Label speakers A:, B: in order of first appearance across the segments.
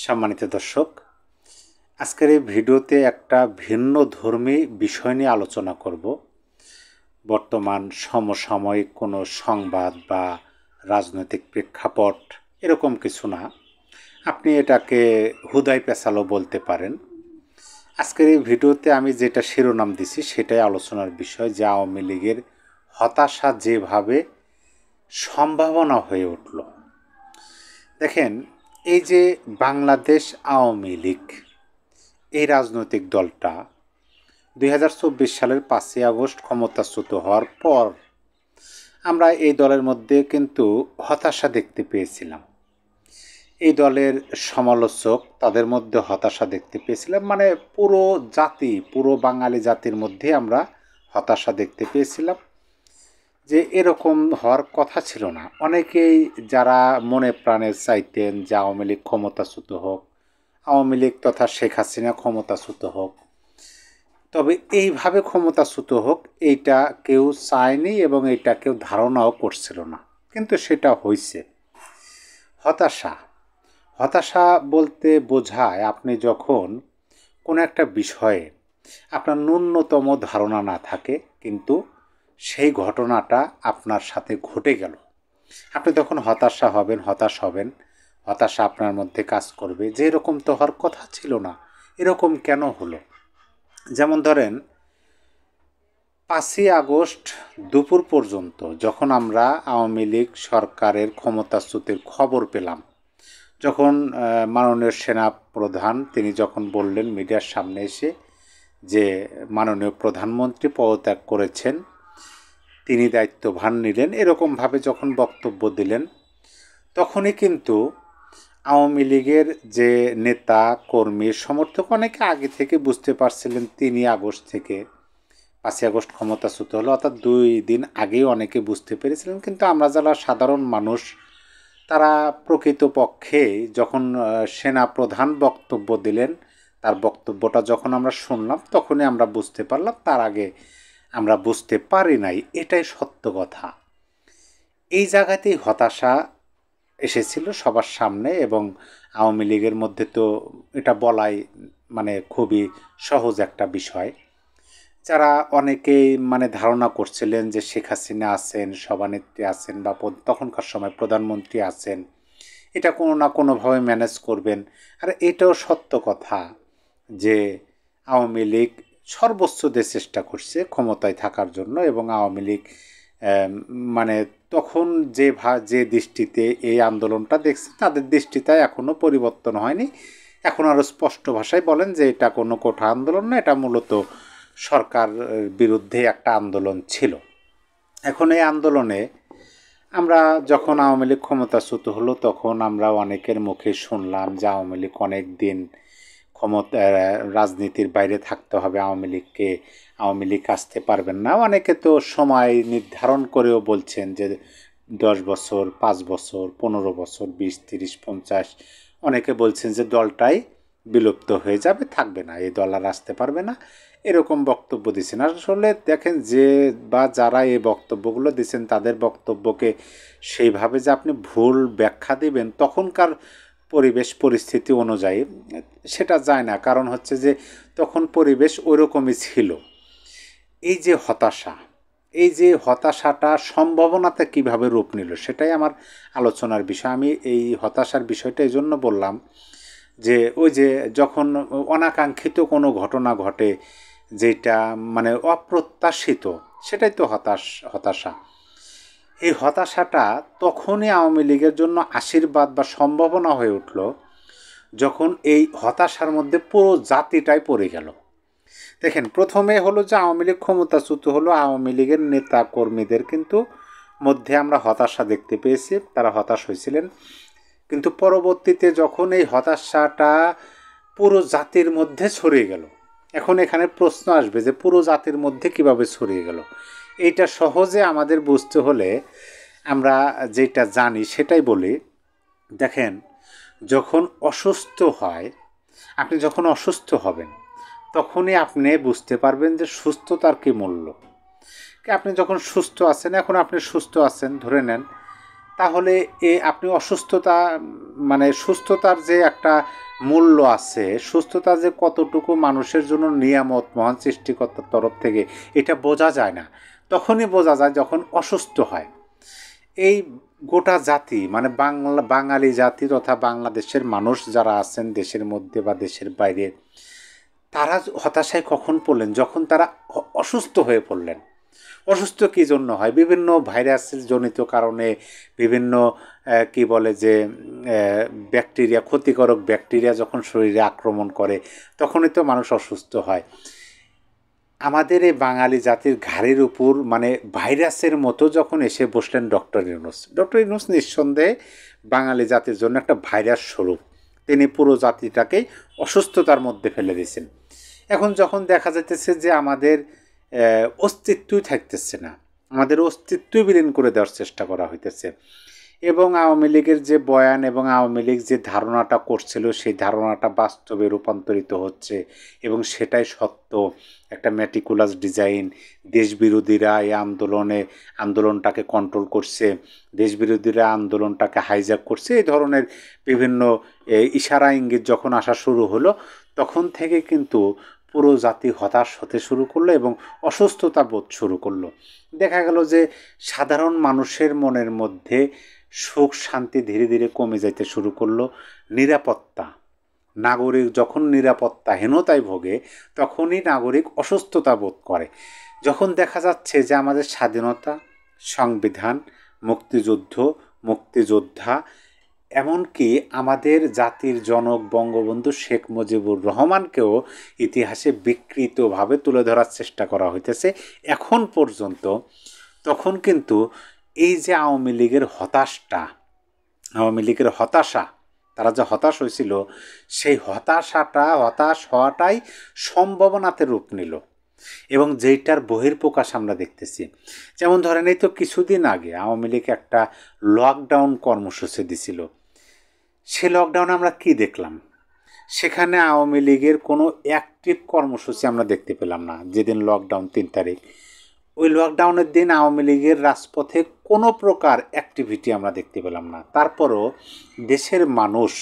A: সম্মানিত দর্শক, আজকের এই ভিডিওতে একটা ভিন্নধর্মী বিষয় নিয়ে আলোচনা করব। বর্তমান সমসাময়িক কোনো সংবাদ বা রাজনৈতিক প্রেক্ষাপট এরকম কিছু না, আপনি এটাকে হুদাই পেঁচালো বলতে পারেন। আজকের এই ভিডিওতে আমি যেটা শিরোনাম দিছি সেটাই আলোচনার বিষয়, যে আওয়ামী লীগের হতাশা যেভাবে সম্ভাবনা হয়ে উঠল। দেখেন, এই যে বাংলাদেশ আওয়ামী লীগ, এই রাজনৈতিক দলটা 2024 সালের 5ই আগস্ট ক্ষমতাচ্যুত হওয়ার পর আমরা এই দলের মধ্যে কিন্তু হতাশা দেখতে পেয়েছিলাম। এই দলের সমালোচক, তাদের মধ্যে হতাশা দেখতে পেয়েছিলাম। মানে পুরো বাঙালি জাতির মধ্যে আমরা হতাশা দেখতে পেয়েছিলাম যে এরকম হওয়ার কথা ছিল না। অনেকেই যারা মনে প্রাণে চাইতেন যে আওয়ামী লীগ ক্ষমতাচ্যুত হোক, আওয়ামী লীগ তথা শেখ হাসিনা ক্ষমতাচ্যুত হোক, তবে এইভাবে ক্ষমতাচ্যুত হোক এইটা কেউ চায়নি এবং এইটা কেউ ধারণাও করছিল না, কিন্তু সেটা হয়েছে। হতাশা বলতে বোঝায় আপনি যখন কোনো একটা বিষয়ে আপনার ন্যূনতম ধারণা না থাকে, কিন্তু সেই ঘটনাটা আপনার সাথে ঘটে গেল, আপনি তখন হতাশ হবেন। হতাশা আপনার মধ্যে কাজ করবে যে এরকম তো হওয়ার কথা ছিল না, এরকম কেন হলো। যেমন ধরেন, 5ই আগস্ট দুপুর পর্যন্ত যখন আমরা আওয়ামী লীগ সরকারের ক্ষমতাচ্যুতির খবর পেলাম, যখন মাননীয় সেনা প্রধান তিনি যখন বললেন মিডিয়ার সামনে এসে যে মাননীয় প্রধানমন্ত্রী পদত্যাগ করেছেন, তিনি দায়িত্বভার নিলেন, এরকমভাবে যখন বক্তব্য দিলেন, তখনই কিন্তু আওয়ামী লীগের যে নেতা কর্মী সমর্থক অনেকে আগে থেকে বুঝতে পারছিলেন 3ই আগস্ট থেকে 5ই আগস্ট ক্ষমতাচ্যুত হলো, অর্থাৎ 2 দিন আগেই অনেকে বুঝতে পেরেছিলেন। কিন্তু আমরা যারা সাধারণ মানুষ, তারা প্রকৃতপক্ষে যখন সেনা প্রধান বক্তব্য দিলেন, তার বক্তব্যটা যখন আমরা শুনলাম, তখনই আমরা বুঝতে পারলাম, তার আগে আমরা বুঝতে পারি নাই। এটাই সত্য কথা। এই জায়গাতেই হতাশা এসেছিল সবার সামনে, এবং আওয়ামী লীগের মধ্যে তো এটা বলাই মানে খুবই সহজ একটা বিষয়। যারা অনেকেই ধারণা করছিলেন যে শেখ হাসিনা আছেন, সভানেত্রী আছেন, বা তখনকার সময় প্রধানমন্ত্রী আছেন, এটা কোনো না কোনোভাবে ম্যানেজ করবেন। আর এটাও সত্য কথা যে আওয়ামী লীগ সর্বোচ্চ দিয়ে চেষ্টা করছে ক্ষমতায় থাকার জন্য, এবং আওয়ামী লীগ তখন যে দৃষ্টিতে এই আন্দোলনটা দেখছে, তাদের দৃষ্টিতে এখনও পরিবর্তন হয়নি। এখন আরও স্পষ্ট ভাষায় বলেন যে এটা কোনো কোঠা আন্দোলন না, এটা মূলত সরকার বিরুদ্ধে একটা আন্দোলন ছিল। এখন এই আন্দোলনে আমরা যখন আওয়ামী লীগ ক্ষমতাচ্যুত হলো, তখন আমরা অনেকের মুখে শুনলাম যে আওয়ামী লীগ অনেক দিন রাজনীতির বাইরে থাকতে হবে, আওয়ামী লীগ আসতে পারবেন না। অনেকে তো সময় নির্ধারণ করেও বলছেন যে 10 বছর, 5 বছর, 15 বছর, 20, 30, 50, অনেকে বলছেন যে দলটাই বিলুপ্ত হয়ে যাবে, থাকবে না, এই দল আর আসতে পারবে না, এরকম বক্তব্য দিচ্ছেন। আসলে দেখেন, যারা এই বক্তব্যগুলো দিচ্ছেন, তাদের বক্তব্যকে সেইভাবে যে আপনি ভুল ব্যাখ্যা দিবেন তখনকার পরিবেশ পরিস্থিতি অনুযায়ী, সেটা যায় না। কারণ হচ্ছে যে তখন পরিবেশ ওইরকমই ছিল। এই যে হতাশাটা সম্ভাবনাতে কিভাবে রূপ নিল, সেটাই আমার আলোচনার বিষয়। আমি এই হতাশার বিষয়টা এই জন্য বললাম যে ওই যে যখন অনাকাঙ্ক্ষিত কোনো ঘটনা ঘটে, যেটা অপ্রত্যাশিত, সেটাই তো হতাশা। এই হতাশাটা তখনই আওয়ামী লীগের জন্য আশীর্বাদ বা সম্ভাবনা হয়ে উঠল, যখন এই হতাশার মধ্যে পুরো জাতিটাই পড়ে গেল। দেখেন, প্রথমে হলো যে আওয়ামী লীগ ক্ষমতাচ্যুত হলো, আওয়ামী লীগের নেতা কর্মীদের কিন্তু মধ্যে আমরা হতাশা দেখতে পেয়েছি, তারা হতাশ হয়েছিলেন। কিন্তু পরবর্তীতে যখন এই হতাশাটা পুরো জাতির মধ্যে ছড়িয়ে গেল, এখন এখানে প্রশ্ন আসবে যে পুরো জাতির মধ্যে কিভাবে ছড়িয়ে গেল। এইটা সহজে আমাদের বুঝতে হলে আমরা যেটা জানি সেটাই বলি। দেখেন, আপনি যখন অসুস্থ হবেন, তখনই আপনি বুঝতে পারবেন যে সুস্থতার কী মূল্য। আপনি যখন সুস্থ আছেন, এখন আপনি সুস্থ আছেন ধরে নেন, তাহলে আপনি অসুস্থতা মানে সুস্থতার যে একটা মূল্য আছে, সুস্থতা যে কতটুকু মানুষের জন্য নিয়ামত মহান সৃষ্টিকর্তার তরফ থেকে, এটা বোঝা যায় না। তখনই বোঝা যায় যখন অসুস্থ হয়। এই গোটা জাতি মানে বাঙালি জাতি তথা বাংলাদেশের মানুষ যারা আছেন দেশের মধ্যে বা দেশের বাইরে, তারা হতাশায় কখন পড়লেন? যখন তারা অসুস্থ হয়ে পড়লেন। অসুস্থ কী জন্য হয়? বিভিন্ন ভাইরাসের জনিত কারণে, বিভিন্ন কি বলে যে ব্যাকটেরিয়া, ক্ষতিকারক ব্যাকটেরিয়া যখন শরীরে আক্রমণ করে, তখনই তো মানুষ অসুস্থ হয়। আমাদের এই বাঙালি জাতির ঘাড়ের উপর মানে ভাইরাসের মতো যখন এসে বসলেন ডক্টর ইউনূস। ডক্টর ইউনূস নিঃসন্দেহে বাঙালি জাতির জন্য একটা ভাইরাস স্বরূপ। তিনি পুরো জাতিটাকেই অসুস্থতার মধ্যে ফেলে দিয়েছেন। এখন যখন দেখা যাইতেছে যে আমাদের অস্তিত্বই থাকতেছে না, আমাদের অস্তিত্বই বিলীন করে দেওয়ার চেষ্টা করা হইতেছে, এবং আওয়ামী লীগের যে বয়ান এবং আওয়ামী লীগ যে ধারণাটা করছিল সেই ধারণাটা বাস্তবে রূপান্তরিত হচ্ছে, এবং সেটাই সত্য। একটা ম্যাটিকুলাস ডিজাইন, দেশবিরোধীরা এই আন্দোলনটাকে কন্ট্রোল করছে, দেশবিরোধীরা আন্দোলনটাকে হাইজ্যাক করছে, এই ধরনের বিভিন্ন ইশারা ইঙ্গিত যখন আসা শুরু হলো, তখন থেকে কিন্তু পুরো জাতি হতাশ হতে শুরু করলো এবং অসুস্থতা বোধ শুরু করলো। দেখা গেল যে সাধারণ মানুষের মনের মধ্যে সুখ শান্তি ধীরে ধীরে কমে যাইতে শুরু করলো। নিরাপত্তা, নাগরিক যখন নিরাপত্তাহীনতায় ভোগে তখনই নাগরিক অসুস্থতা বোধ করে। যখন দেখা যাচ্ছে যে আমাদের স্বাধীনতা, সংবিধান, মুক্তিযোদ্ধা, এমনকি আমাদের জাতির জনক বঙ্গবন্ধু শেখ মুজিবুর রহমানকেও ইতিহাসে বিকৃতভাবে তুলে ধরার চেষ্টা করা হইতেছে এখন পর্যন্ত, তখন কিন্তু এই যে আওয়ামী লীগের হতাশা, তারা যে হতাশ হয়েছিল, সেই হতাশ হওয়াটাই সম্ভাবনাতে রূপ নিল, এবং যেইটার বহির্প্রকাশ আমরা দেখতেছি। যেমন ধরেন, এই তো কিছুদিন আগে আওয়ামী লীগ একটা লকডাউন কর্মসূচি দিছিল। সে লকডাউনে আমরা কি দেখলাম? সেখানে আওয়ামী লীগের কোনো অ্যাক্টিভ কর্মসূচি আমরা দেখতে পেলাম না। যেদিন লকডাউন 3 তারিখ, ওই লকডাউনের দিন আওয়ামী লীগের রাজপথে কোনো প্রকার অ্যাক্টিভিটি আমরা দেখতে পেলাম না। তারপরও দেশের মানুষ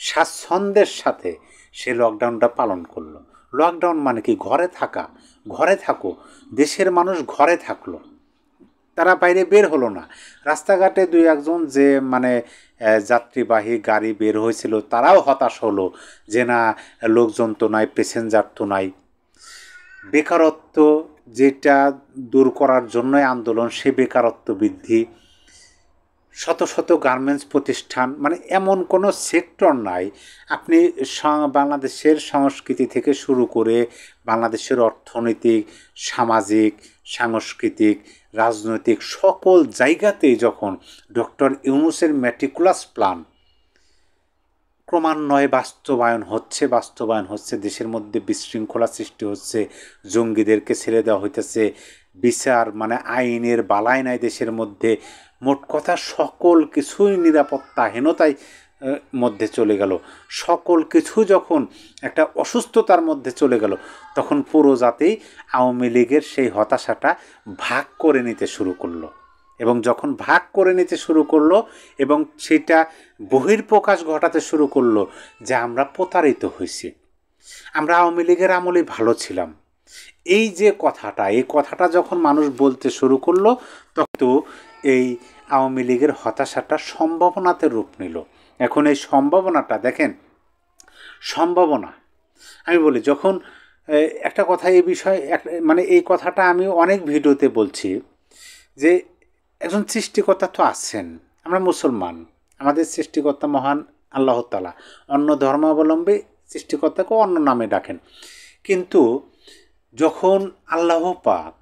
A: স্বাচ্ছন্দ্যের সাথে সে লকডাউনটা পালন করলো। লকডাউন মানে কি? ঘরে থাকো। দেশের মানুষ ঘরে থাকলো, তারা বাইরে বের হলো না। রাস্তাঘাটে 2-1জন যে মানে যাত্রীবাহী গাড়ি বের হয়েছিল, তারাও হতাশ হলো যে না, লোকজন তো নাই, প্যাসেঞ্জার তো নাই। বেকারত্ব যেটা দূর করার জন্যই আন্দোলন, সে বেকারত্ব বৃদ্ধি। শত শত গার্মেন্টস প্রতিষ্ঠান, মানে এমন কোনো সেক্টর নাই আপনি বাংলাদেশের সংস্কৃতি থেকে শুরু করে বাংলাদেশের অর্থনৈতিক, সামাজিক, সাংস্কৃতিক, রাজনৈতিক সকল জায়গাতেই যখন ডক্টর ইউনূসের ম্যাটিকুলাস প্ল্যান ক্রমান্বয়ে বাস্তবায়ন হচ্ছে, দেশের মধ্যে বিশৃঙ্খলা সৃষ্টি হচ্ছে, জঙ্গিদেরকে ছেড়ে দেওয়া হইতেছে, বিচার মানে আইনের বালাই নাই দেশের মধ্যে, মোট কথা সকল কিছুই নিরাপত্তাহীনতায় মধ্যে চলে গেল, সকল কিছু যখন একটা অসুস্থতার মধ্যে চলে গেল, তখন পুরো জাতি আওয়ামী লীগের সেই হতাশাটা ভাগ করে নিতে শুরু করলো। এবং যখন ভাগ করে নিতে শুরু করলো এবং সেটা বহির্প্রকাশ ঘটাতে শুরু করলো যে আমরা প্রতারিত হয়েছি, আমরা আওয়ামী লীগের আমলে ভালো ছিলাম, এই কথাটা যখন মানুষ বলতে শুরু করলো, তখন এই আওয়ামী লীগের হতাশাটা সম্ভাবনাতে রূপ নিল। এখন এই সম্ভাবনাটা দেখেন, আমি বলি, যখন একটা কথা এই বিষয়ে মানে এই কথাটা আমি অনেক ভিডিওতে বলছি যে একজন সৃষ্টিকর্তা তো আছেন, আমরা মুসলমান, আমাদের সৃষ্টিকর্তা মহান আল্লাহ তাআলা। অন্য ধর্মাবলম্বী সৃষ্টিকর্তাকে অন্য নামে ডাকেন, কিন্তু যখন আল্লাহ পাক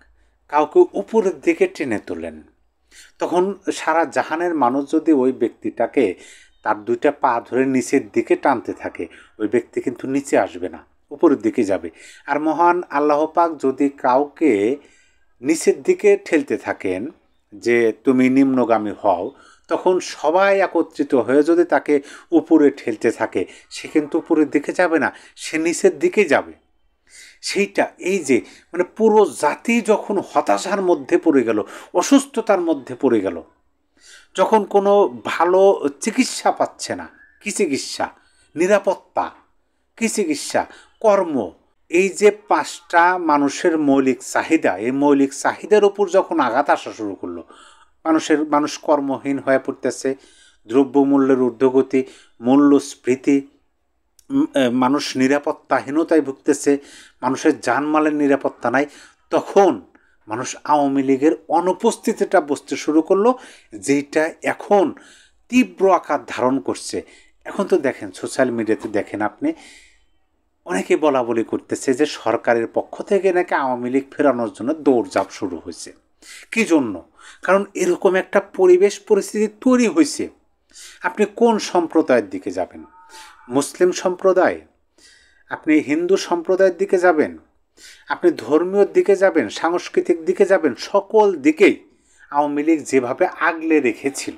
A: কাউকে উপরের দিকে টেনে তোলেন, তখন সারা জাহানের মানুষ যদি ওই ব্যক্তিটাকে তার 2টা পা ধরে নিচের দিকে টানতে থাকে, ওই ব্যক্তি কিন্তু নিচে আসবে না, উপরের দিকে যাবে। আর মহান আল্লাহ পাক যদি কাউকে নিচের দিকে ঠেলতে থাকেন যে তুমি নিম্নগামী হও, তখন সবাই একত্রিত হয়ে যদি তাকে উপরে ঠেলতে থাকে, সে কিন্তু উপরের দিকে যাবে না, সে নিচের দিকে যাবে। সেইটা এই যে মানে পুরো জাতি যখন হতাশার মধ্যে পড়ে গেল, অসুস্থতার মধ্যে পড়ে গেল, যখন কোনো ভালো চিকিৎসা পাচ্ছে না, কি চিকিৎসা, নিরাপত্তা, কি চিকিৎসা, কর্ম, এই যে 5টা মানুষের মৌলিক চাহিদা, এই মৌলিক চাহিদার উপর যখন আঘাত আসা শুরু করলো, মানুষ কর্মহীন হয়ে পড়তেছে, দ্রব্যমূল্যের ঊর্ধ্বগতি, মূল্যস্ফীতি, মানুষ নিরাপত্তাহীনতায় ভুগতেছে, মানুষের জানমালের নিরাপত্তা নাই, তখন মানুষ আওয়ামী লীগের অনুপস্থিতিটা বুঝতে শুরু করলো, যেটা এখন তীব্র আকার ধারণ করছে। এখন তো দেখেন সোশ্যাল মিডিয়াতে দেখেন আপনি, অনেকে বলা বলি করতেছে যে সরকারের পক্ষ থেকে নাকি আওয়ামী লীগ ফেরানোর জন্য দৌড়ঝাঁপ শুরু হয়েছে। কি জন্য? কারণ এরকম একটা পরিস্থিতি তৈরি হয়েছে। আপনি কোন সম্প্রদায়ের দিকে যাবেন? মুসলিম সম্প্রদায়, আপনি হিন্দু সম্প্রদায়ের দিকে যাবেন, আপনি ধর্মীয় দিকে যাবেন, সাংস্কৃতিক দিকে যাবেন, সকল দিকেই আওয়ামী লীগ যেভাবে আগলে রেখেছিল।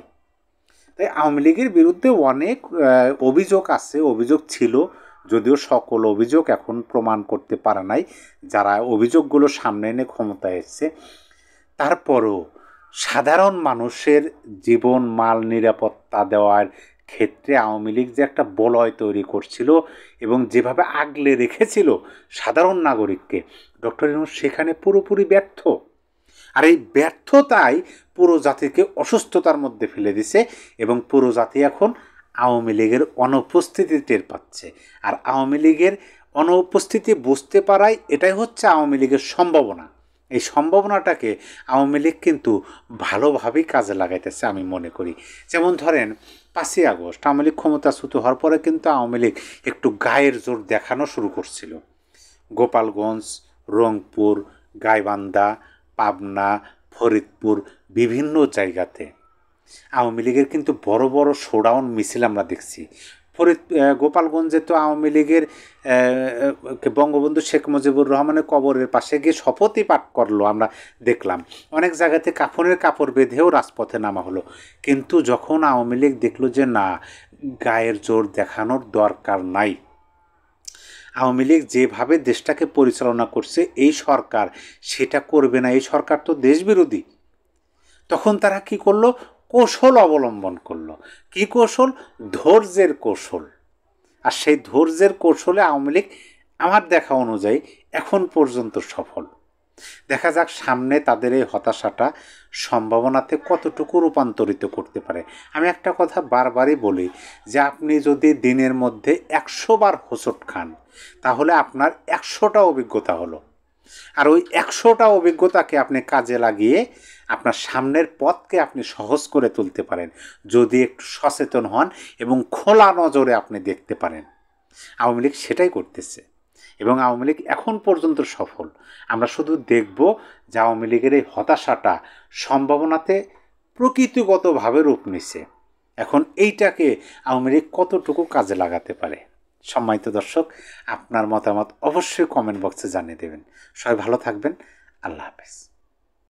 A: তাই আওয়ামী লীগের বিরুদ্ধে অনেক অভিযোগ আছে, অভিযোগ ছিল, যদিও সকল অভিযোগ এখন প্রমাণ করতে পারে নাই যারা অভিযোগগুলো সামনে এনে ক্ষমতায় এসেছে। তারপরও সাধারণ মানুষের জীবন মাল নিরাপত্তা দেওয়ার ক্ষেত্রে আওয়ামী লীগ যে একটা বলয় তৈরি করছিল এবং যেভাবে আগলে রেখেছিল সাধারণ নাগরিককে, ডক্টর ইউনূস সেখানে পুরোপুরি ব্যর্থ। আর এই ব্যর্থতাই পুরো জাতিকে অসুস্থতার মধ্যে ফেলে দিছে এবং পুরো জাতি এখন আওয়ামী লীগের অনুপস্থিতি টের পাচ্ছে। আর আওয়ামী লীগের অনুপস্থিতি বুঝতে পারাই এটাই হচ্ছে আওয়ামী লীগের সম্ভাবনা। এই সম্ভাবনাটাকে আওয়ামী লীগ কিন্তু ভালোভাবেই কাজে লাগাইতেছে আমি মনে করি। যেমন ধরেন 5ই আগস্ট আওয়ামী লীগ ক্ষমতাচ্যুত হওয়ার পরে কিন্তু আওয়ামী লীগ একটু গায়ের জোর দেখানো শুরু করছিল। গোপালগঞ্জ, রংপুর, গাইবান্ধা, পাবনা, ফরিদপুর, বিভিন্ন জায়গাতে আওয়ামী লীগের কিন্তু বড় বড় শোডাউন মিছিল আমরা দেখছি। গোপালগঞ্জে তো আওয়ামী লীগের বঙ্গবন্ধু শেখ মুজিবুর রহমানের কবরের পাশে গিয়ে শপথই পাঠ করলো আমরা দেখলাম। অনেক জায়গাতে কাফনের কাপড় বেঁধেও রাজপথে নামা হলো। কিন্তু যখন আওয়ামী লীগ দেখলো যে না, গায়ের জোর দেখানোর দরকার নাই, আওয়ামী লীগ যেভাবে দেশটাকে পরিচালনা করছে এই সরকার সেটা করবে না, এই সরকার তো দেশবিরোধী, তখন তারা কি করলো? কৌশল অবলম্বন করলো। কি কৌশল? ধৈর্যের কৌশল। আর সেই ধৈর্যের কৌশলে আওয়ামী লীগ আমার দেখা অনুযায়ী এখন পর্যন্ত সফল। দেখা যাক সামনে তাদের এই হতাশাটা সম্ভাবনাতে কতটুকু রূপান্তরিত করতে পারে। আমি একটা কথা বারবারই বলি যে আপনি যদি দিনের মধ্যে 100 বার হোঁচট খান তাহলে আপনার 100টা অভিজ্ঞতা হলো। আর ওই 100টা অভিজ্ঞতাকে আপনি কাজে লাগিয়ে আপনার সামনের পথকে আপনি সহজ করে তুলতে পারেন যদি একটু সচেতন হন এবং খোলা নজরে আপনি দেখতে পারেন। আওয়ামী লীগ সেটাই করতেছে এবং আওয়ামী লীগ এখন পর্যন্ত সফল। আমরা শুধু দেখব যে আওয়ামী লীগের এই হতাশাটা সম্ভাবনাতে প্রকৃতিগতভাবে রূপ নিছে। এখন এইটাকে আওয়ামী লীগ কতটুকু কাজে লাগাতে পারে। সম্মানিত দর্শক, আপনার মতামত অবশ্যই কমেন্ট বক্সে জানিয়ে দেবেন। সবাই ভালো থাকবেন। আল্লাহ হাফেজ।